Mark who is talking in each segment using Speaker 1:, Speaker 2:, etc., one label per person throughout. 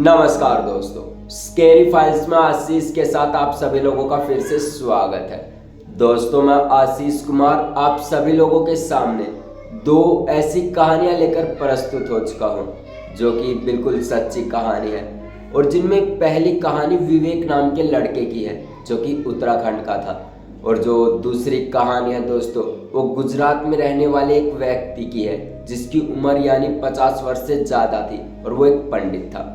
Speaker 1: नमस्कार दोस्तों, scary files में आशीष के साथ आप सभी लोगों का फिर से स्वागत है। दोस्तों, मैं आशीष कुमार आप सभी लोगों के सामने दो ऐसी कहानियां लेकर प्रस्तुत हो चुका हूं जो कि बिल्कुल सच्ची कहानी है और जिनमें पहली कहानी विवेक नाम के लड़के की है जो कि उत्तराखंड का था और जो दूसरी कहानी है दोस्तों वो गुजरात में रहने वाले एक व्यक्ति की है जिसकी उम्र यानी 50 वर्ष से ज़्यादा थी और वो एक पंडित था।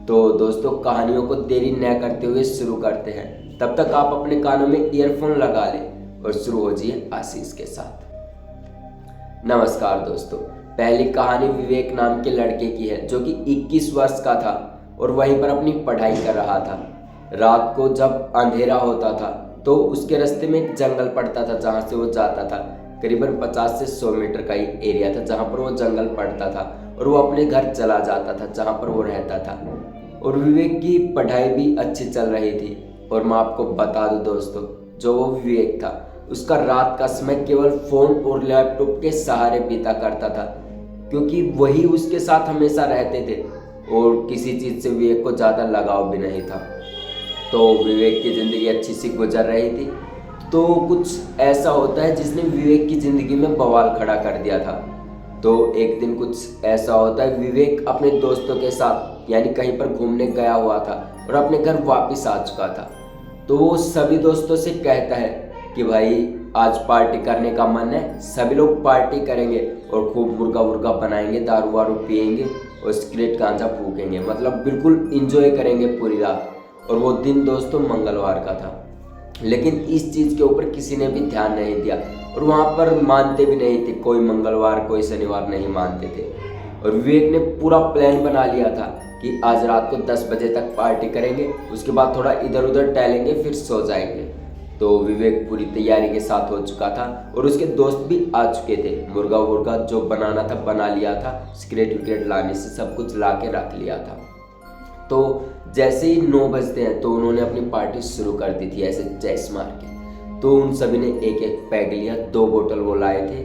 Speaker 1: तो दोस्तों, कहानियों को देरी न करते हुए शुरू करते हैं। तब तक आप अपने कानों में ईयरफोन लगा लें और शुरू हो जाइए आशीष के साथ। नमस्कार दोस्तों, पहली कहानी विवेक नाम के लड़के की है जो कि 21 वर्ष का था और वहीं पर अपनी पढ़ाई कर रहा था। रात को जब अंधेरा होता था तो उसके रास्ते में एक जंगल पड़ता था जहाँ से वो जाता था। करीबन 50 से 100 मीटर का ही एरिया था जहाँ पर वो जंगल पड़ता था और वो अपने घर चला जाता था जहाँ पर वो रहता था। और विवेक की पढ़ाई भी अच्छी चल रही थी। और मैं आपको बता दूं दोस्तों, जो वो विवेक था उसका रात का समय केवल फ़ोन और लैपटॉप के सहारे बीता करता था क्योंकि वही उसके साथ हमेशा रहते थे और किसी चीज़ से विवेक को ज़्यादा लगाव भी नहीं था। तो विवेक की ज़िंदगी अच्छी सी गुजर रही थी। तो कुछ ऐसा होता है जिसने विवेक की ज़िंदगी में बवाल खड़ा कर दिया था। तो एक दिन कुछ ऐसा होता है, विवेक अपने दोस्तों के साथ यानी कहीं पर घूमने गया हुआ था और अपने घर वापस आ चुका था। तो वो सभी दोस्तों से कहता है कि भाई आज पार्टी करने का मन है, सभी लोग पार्टी करेंगे और खूब मुर्गा वुर्गा बनाएंगे, दारू वारू पियेंगे और सिगरेट गांजा फूकेंगे, मतलब बिल्कुल इंजॉय करेंगे पूरी रात। और वो दिन दोस्तों मंगलवार का था, लेकिन इस चीज़ के ऊपर किसी ने भी ध्यान नहीं दिया और वहाँ पर मानते भी नहीं थे, कोई मंगलवार कोई शनिवार नहीं मानते थे। और विवेक ने पूरा प्लान बना लिया था कि आज रात को 10 बजे तक पार्टी करेंगे, उसके बाद थोड़ा इधर उधर टहलेंगे, फिर सो जाएंगे। तो विवेक पूरी तैयारी के साथ हो चुका था और उसके दोस्त भी आ चुके थे। मुर्गा वुर्गा जो बनाना था बना लिया था, सिगरेट विगरेट लाने से सब कुछ ला के रख लिया था। तो जैसे ही 9 बजते हैं तो उन्होंने अपनी पार्टी शुरू कर दी थी ऐसे जैस मार के। तो उन सभी ने एक एक पैग लिया, 2 बोतल वो लाए थे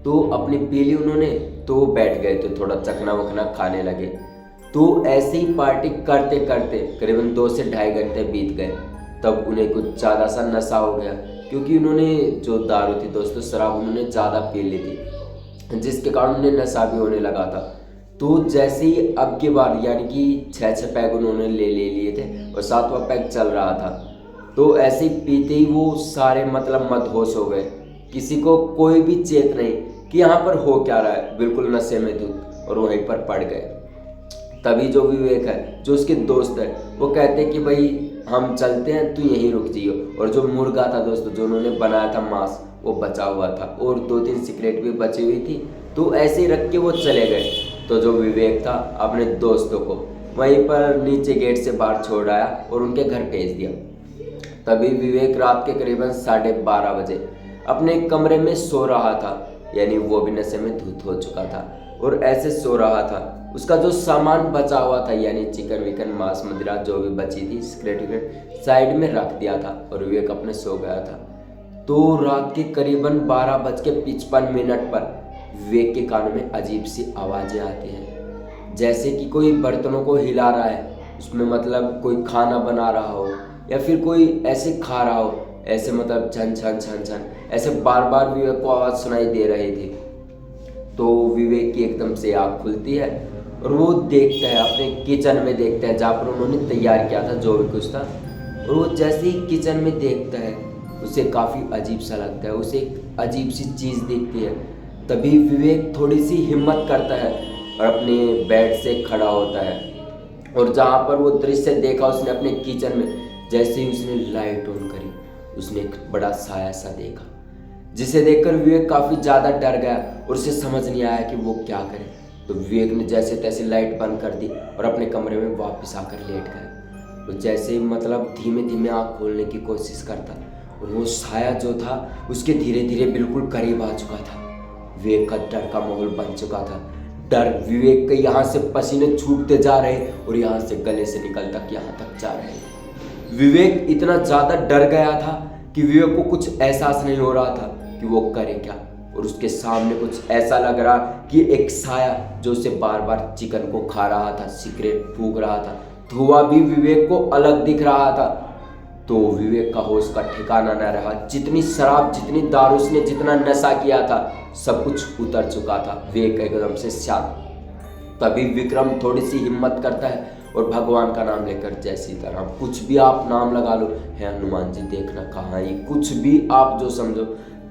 Speaker 1: तो अपनी पी ली उन्होंने। तो वो बैठ गए थे, थोड़ा चखना वखना खाने लगे। तो ऐसे ही पार्टी करते करते करीबन 2 से ढाई घंटे बीत गए। तब उन्हें कुछ ज़्यादा सा नशा हो गया क्योंकि उन्होंने जो दारू थी दोस्तों, शराब उन्होंने ज़्यादा पी ली थी जिसके कारण उन्हें नशा भी होने लगा था। तो जैसे ही अब की बार यानी कि 6 पैग उन्होंने ले लिए थे और 7वां पैग चल रहा था। तो ऐसे ही पीते ही वो सारे मतलब मदहोश हो गए। किसी को कोई भी चेत नहीं कि यहाँ पर हो क्या रहा है, बिल्कुल नशे में धुत और वहीं पर पड़ गए। तभी जो विवेक है, जो उसके दोस्त है, वो कहते हैं कि भाई हम चलते हैं, तू यहीं रुक जाइयो। और जो मुर्गा था दोस्तों जो उन्होंने बनाया था मांस, वो बचा हुआ था और 2-3 सिगरेट भी बची हुई थी। तो ऐसे ही रख के वो चले गए। तो जो विवेक था अपने दोस्तों को वहीं पर नीचे गेट से बाहर छोड़ आया और उनके घर भेज दिया। तभी विवेक रात के करीबन 12:30 बजे अपने कमरे में सो रहा था, यानी वो भी नशे में धुत हो चुका था और ऐसे सो रहा था। उसका जो सामान बचा हुआ था यानी चिकन विकन मांस मदिरा जो भी बची थी, सिगरेट विगरेट साइड में रख दिया था और विवेक अपने सो गया था। तो रात के करीबन 12:55 पर विवेक के कानों में अजीब सी आवाज़ें आती हैं, जैसे कि कोई बर्तनों को हिला रहा है, उसमें मतलब कोई खाना बना रहा हो या फिर कोई ऐसे खा रहा हो, ऐसे मतलब छन छन छन छन ऐसे बार बार विवेक को आवाज़ सुनाई दे रही थी। तो विवेक की एकदम से आँख खुलती है और वो देखता है, अपने किचन में देखता है जहाँ पर उन्होंने तैयार किया था जो भी कुछ था। और वो जैसे ही किचन में देखता है उसे काफ़ी अजीब सा लगता है, उसे एक अजीब सी चीज़ दिखती है। तभी विवेक थोड़ी सी हिम्मत करता है और अपने बेड से खड़ा होता है और जहाँ पर वो दृश्य देखा उसने अपने किचन में, जैसे ही उसने लाइट ऑन करी उसने एक बड़ा साया सा देखा, जिसे देखकर विवेक काफ़ी ज़्यादा डर गया और उसे समझ नहीं आया कि वो क्या करे। तो विवेक ने जैसे तैसे लाइट बंद कर दी और अपने कमरे में वापस आकर लेट गया। तो जैसे मतलब धीमे धीमे आँख खोलने की कोशिश करता और वो साया जो था उसके धीरे धीरे बिल्कुल करीब आ चुका था। विवेक का डर का माहौल बन चुका था। डर विवेक के यहाँ से पसीने छूटते जा रहे और यहाँ से गले से निकल तक यहाँ तक जा रहे। विवेक इतना ज़्यादा डर गया था कि विवेक को कुछ एहसास नहीं हो रहा था कि वो करे क्या। और उसके सामने कुछ ऐसा लग रहा कि एक साया जो उसे बार बार चिकन को खा रहा था, सिगरेट फूंक रहा था, धुआं भी विवेक को अलग दिख रहा था। तो विवेक का होश का ठिकाना न रहा। जितनी शराब, जितनी दारू, उसने जितना नशा किया था, सब कुछ उतर चुका था। विवेक एकदम से शांत। तभी विक्रम थोड़ी सी हिम्मत करता है और भगवान का नाम लेकर, जय सीताराम, कुछ भी आप नाम लगा लो, है हनुमान जी देखना कहाँ, ये कुछ भी आप जो समझो।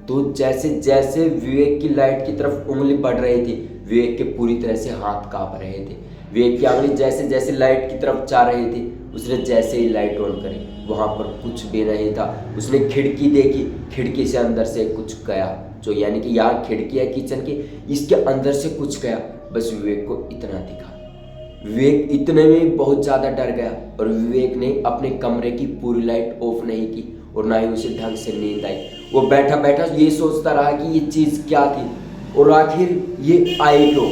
Speaker 1: तो जैसे जैसे विवेक की लाइट की तरफ उंगली बढ़ रही थी, विवेक के पूरी तरह से हाथ कांप रहे थे। विवेक की उंगली जैसे जैसे लाइट की तरफ जा रही थी, उसने जैसे ही लाइट ऑन करी, वहां पर कुछ भी नहीं था। उसने खिड़की देखी, खिड़की से अंदर से कुछ गया, जो यानी कि यहाँ खिड़की है किचन की, इसके अंदर से कुछ गया। बस विवेक को इतना दिखा। विवेक इतने में बहुत ज़्यादा डर गया और विवेक ने अपने कमरे की पूरी लाइट ऑफ नहीं की और ना ही उसे ढंग से नींद आई। वो बैठा बैठा ये सोचता रहा कि ये चीज़ क्या थी और आखिर ये आई क्यों,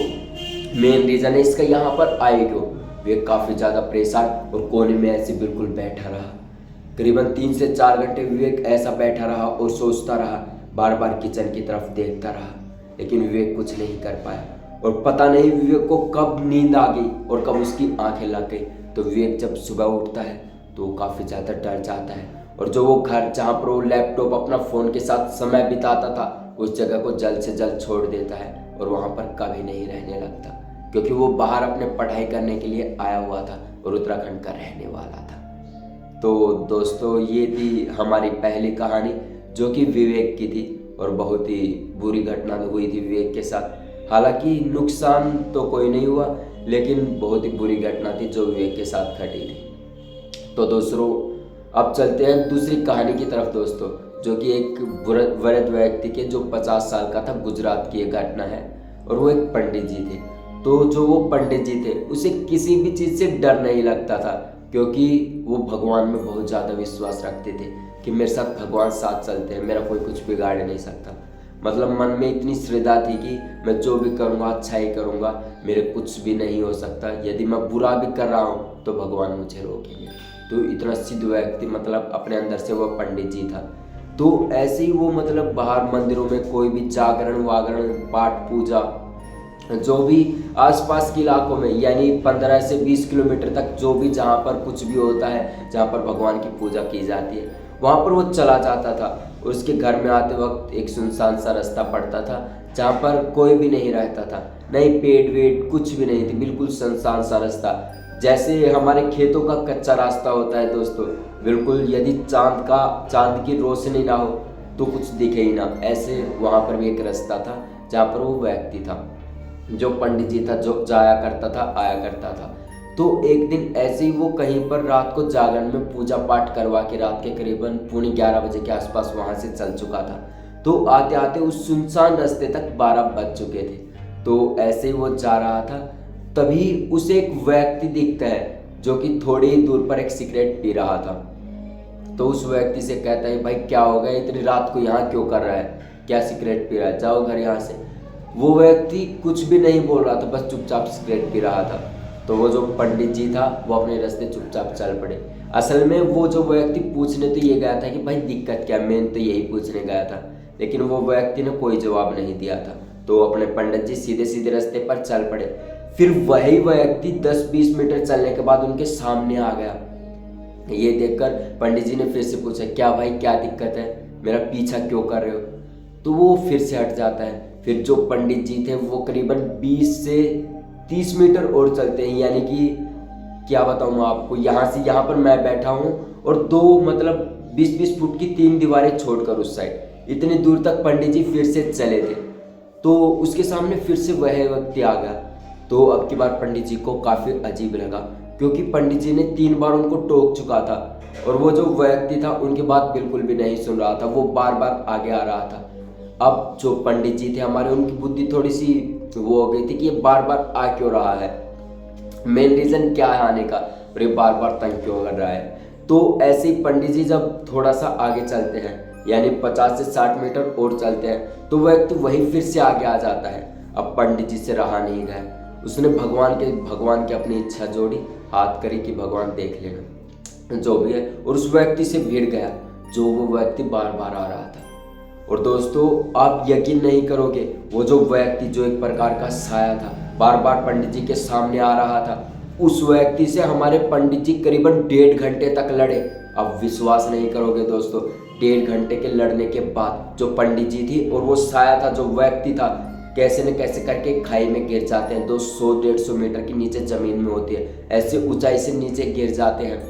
Speaker 1: मेन रीज़न है इसका यहाँ पर आई क्यों। विवेक काफ़ी ज़्यादा परेशान और कोने में ऐसे बिल्कुल बैठा रहा। करीबन 3 से 4 घंटे विवेक ऐसा बैठा रहा और सोचता रहा, बार बार किचन की तरफ देखता रहा, लेकिन विवेक कुछ नहीं कर पाया। और पता नहीं विवेक को कब नींद आ गई और कब उसकी आंखें लग गई। तो विवेक जब सुबह उठता है तो वो काफ़ी ज़्यादा डर जाता है और जो वो घर जहाँ पर वो लैपटॉप अपना फ़ोन के साथ समय बिताता था, उस जगह को जल्द से जल्द छोड़ देता है और वहाँ पर कभी नहीं रहने लगता, क्योंकि वो बाहर अपने पढ़ाई करने के लिए आया हुआ था और उत्तराखंड का रहने वाला था। तो दोस्तों, ये थी हमारी पहली कहानी जो कि विवेक की थी और बहुत ही बुरी घटना हुई थी विवेक के साथ। हालांकि नुकसान तो कोई नहीं हुआ, लेकिन बहुत ही बुरी घटना थी जो विवेक के साथ घटी थी। तो दोस्तों, अब चलते हैं दूसरी कहानी की तरफ दोस्तों, जो कि एक वृद्ध व्यक्ति के जो 50 साल का था, गुजरात की एक घटना है। और वो एक पंडित जी थे। तो जो वो पंडित जी थे, उसे किसी भी चीज़ से डर नहीं लगता था, क्योंकि वो भगवान में बहुत ज़्यादा विश्वास रखते थे कि मेरे साथ भगवान साथ चलते हैं, मेरा कोई कुछ बिगाड़ नहीं सकता। मतलब मन में इतनी श्रद्धा थी कि मैं जो भी करूँगा अच्छा ही करूँगा, मेरे कुछ भी नहीं हो सकता, यदि मैं बुरा भी कर रहा हूँ तो भगवान मुझे रोकेंगे। तो इतना सिद्ध व्यक्ति, मतलब अपने अंदर से वो पंडित जी था। तो ऐसे ही वो मतलब बाहर मंदिरों में कोई भी जागरण वागरण, पाठ पूजा, जो भी आसपास के इलाकों में, यानी 15 से 20 किलोमीटर तक जो भी जहाँ पर कुछ भी होता है, जहाँ पर भगवान की पूजा की जाती है, वहाँ पर वो चला जाता था। और उसके घर में आते वक्त एक सुनसान सा रास्ता पड़ता था, जहाँ पर कोई भी नहीं रहता था, नहीं पेड़ वेड़ कुछ भी नहीं थी, बिल्कुल सुनसान सा रास्ता, जैसे हमारे खेतों का कच्चा रास्ता होता है दोस्तों, बिल्कुल यदि चांद की रोशनी ना हो तो कुछ दिखे ही ना, ऐसे वहाँ पर भी एक रास्ता था जहाँ पर वो व्यक्ति था, जो पंडित जी था, जो जाया करता था आया करता था। तो एक दिन ऐसे ही वो कहीं पर रात को जागरण में पूजा पाठ करवा के रात के करीबन 11:45 बजे के आसपास वहाँ से चल चुका था। तो आते आते उस सुनसान रास्ते तक 12 बज चुके थे। तो ऐसे ही वो जा रहा था, तभी उसे एक व्यक्ति दिखता है जो कि थोड़ी ही दूर पर एक सिगरेट पी रहा था। तो उस व्यक्ति से कहता है, भाई क्या हो गया, इतनी रात को यहाँ क्यों कर रहा है, क्या सिगरेट पी रहा है, जाओ घर यहाँ से। वो व्यक्ति कुछ भी नहीं बोल रहा था, बस चुपचाप सिगरेट पी रहा था। तो वो जो पंडित जी था वो अपने रास्ते चुपचाप चल पड़े। असल में वो जो व्यक्ति पूछने तो ये गया था कि भाई दिक्कत क्या, मैं तो यही पूछने गया था, लेकिन वो व्यक्ति ने कोई जवाब नहीं दिया था। तो अपने पंडित जी सीधे सीधे रास्ते पर चल पड़े। फिर वही व्यक्ति 10-20 मीटर चलने के बाद उनके सामने आ गया। ये देखकर पंडित जी ने फिर से पूछा, क्या भाई क्या दिक्कत है, मेरा पीछा क्यों कर रहे हो। तो वो फिर से हट जाता है। फिर जो पंडित जी थे वो करीबन 20 से 30 मीटर और चलते हैं, यानी कि क्या बताऊँ आपको, यहाँ से यहाँ पर मैं बैठा हूँ और दो मतलब 20-20 फुट की 3 दीवारें छोड़कर उस साइड इतनी दूर तक पंडित जी फिर से चले थे। तो उसके सामने फिर से वह व्यक्ति आ गया। तो अब की बार पंडित जी को काफ़ी अजीब लगा, क्योंकि पंडित जी ने 3 बार उनको टोक चुका था और वो जो व्यक्ति था उनकी बात बिल्कुल भी नहीं सुन रहा था, वो बार बार आगे आ रहा था। अब जो पंडित जी थे हमारे, उनकी बुद्धि थोड़ी सी वो हो गई थी कि ये बार बार आ क्यों रहा है, मेन रीज़न क्या है आने का, और ये बार बार तंग क्यों कर रहा है। तो ऐसे ही पंडित जी जब थोड़ा सा आगे चलते हैं, यानी 50 से 60 मीटर और चलते हैं, तो व्यक्ति वही फिर से आगे आ जाता है। अब पंडित जी से रहा नहीं गया, उसने भगवान की अपनी इच्छा जोड़ी, हाथ करी कि भगवान देख लेना जो भी है, और उस व्यक्ति से भिड़ गया जो वो व्यक्ति बार बार आ रहा था। और दोस्तों, आप यकीन नहीं करोगे, वो जो व्यक्ति जो एक प्रकार का साया था, बार बार पंडित जी के सामने आ रहा था, उस व्यक्ति से हमारे पंडित जी करीबन 1.5 घंटे तक लड़े। अब विश्वास नहीं करोगे दोस्तों, 1.5 घंटे के लड़ने के बाद जो पंडित जी थी और वो साया था, जो व्यक्ति था, कैसे न कैसे करके खाई में गिर जाते हैं। 200-150 मीटर की नीचे जमीन में होती है, ऐसे ऊंचाई से नीचे गिर जाते हैं।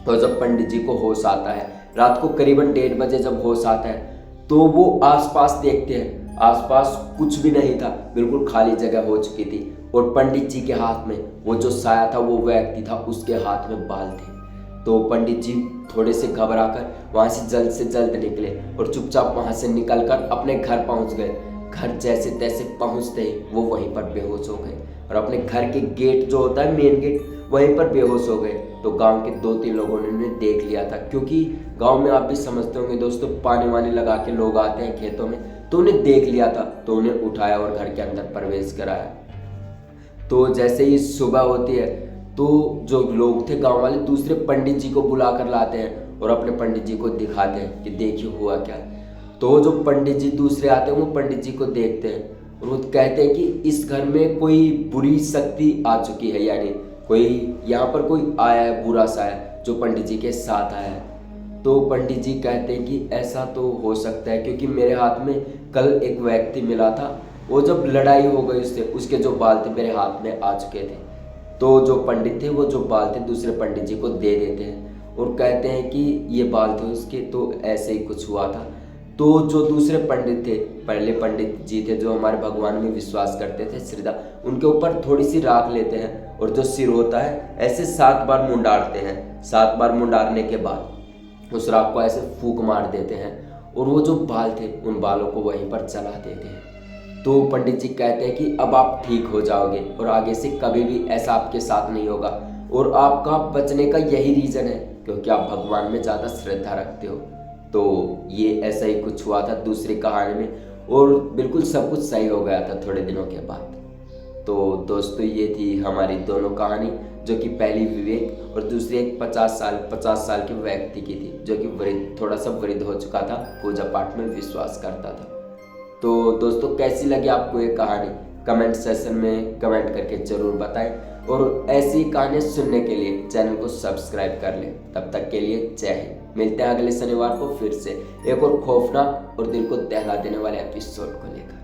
Speaker 1: तो जब पंडित जी को होश आता है, रात को करीबन 1:30 बजे जब होश आता है, तो वो आसपास देखते हैं, आसपास कुछ भी नहीं था, बिल्कुल खाली जगह हो चुकी थी। और पंडित जी के हाथ में वो जो साया था, वो व्यक्ति था, उसके हाथ में बाल थे। तो पंडित जी थोड़े से घबराकर वहाँ से जल्द निकले और चुपचाप वहाँ से निकलकर अपने घर पहुँच गए। घर जैसे तैसे पहुँचते ही वो वहीं पर बेहोश हो गए और अपने घर के गेट जो होता है, मेन गेट, वहीं पर बेहोश हो गए। तो गांव के 2-3 लोगों ने उन्हें देख लिया था, क्योंकि गांव में आप भी समझते होंगे दोस्तों, पानी वानी लगा के लोग आते हैं खेतों में, तो उन्हें देख लिया था। तो उन्हें उठाया और घर के अंदर प्रवेश कराया। तो जैसे ही सुबह होती है, तो जो लोग थे गांव वाले, दूसरे पंडित जी को बुला कर लाते हैं और अपने पंडित जी को दिखाते हैं कि देखिए हुआ क्या। तो जो पंडित जी दूसरे आते हैं, वो पंडित जी को देखते हैं और वो कहते हैं कि इस घर में कोई बुरी शक्ति आ चुकी है, यानी कोई यहाँ पर कोई आया है, बुरा सा है, जो पंडित जी के साथ आया है। तो पंडित जी कहते हैं कि ऐसा तो हो सकता है, क्योंकि मेरे हाथ में कल एक व्यक्ति मिला था, वो जब लड़ाई हो गई उससे, उसके जो बाल थे मेरे हाथ में आ चुके थे। तो जो पंडित थे वो जो बाल थे दूसरे पंडित जी को दे देते हैं और कहते हैं कि ये बाल थे उसके, तो ऐसे ही कुछ हुआ था। तो जो दूसरे पंडित थे, पहले पंडित जी थे जो हमारे भगवान में विश्वास करते थे, श्रद्धा, उनके ऊपर थोड़ी सी राख लेते हैं और जो सिर होता है ऐसे 7 बार मुंडारते हैं। 7 बार मुंडारने के बाद उस राख को ऐसे फूंक मार देते हैं और वो जो बाल थे उन बालों को वहीं पर जला देते हैं। तो पंडित जी कहते हैं कि अब आप ठीक हो जाओगे और आगे से कभी भी ऐसा आपके साथ नहीं होगा, और आपका बचने का यही रीज़न है क्योंकि आप भगवान में ज़्यादा श्रद्धा रखते हो। तो ये ऐसा ही कुछ हुआ था दूसरी कहानी में और बिल्कुल सब कुछ सही हो गया था थोड़े दिनों के बाद। तो दोस्तों ये थी हमारी दोनों कहानी, जो कि पहली विवेक और दूसरी एक 50 साल के व्यक्ति की थी, जो कि थोड़ा सा वृद्ध हो चुका था, पूजा पाठ में विश्वास करता था। तो दोस्तों कैसी लगी आपको ये कहानी, कमेंट सेशन में कमेंट करके ज़रूर बताएं और ऐसी कहानियाँ सुनने के लिए चैनल को सब्सक्राइब कर लें। तब तक के लिए जय हिंद। मिलते हैं अगले शनिवार को फिर से एक और खौफनाक और दिल को दहला देने वाले एपिसोड को लेकर।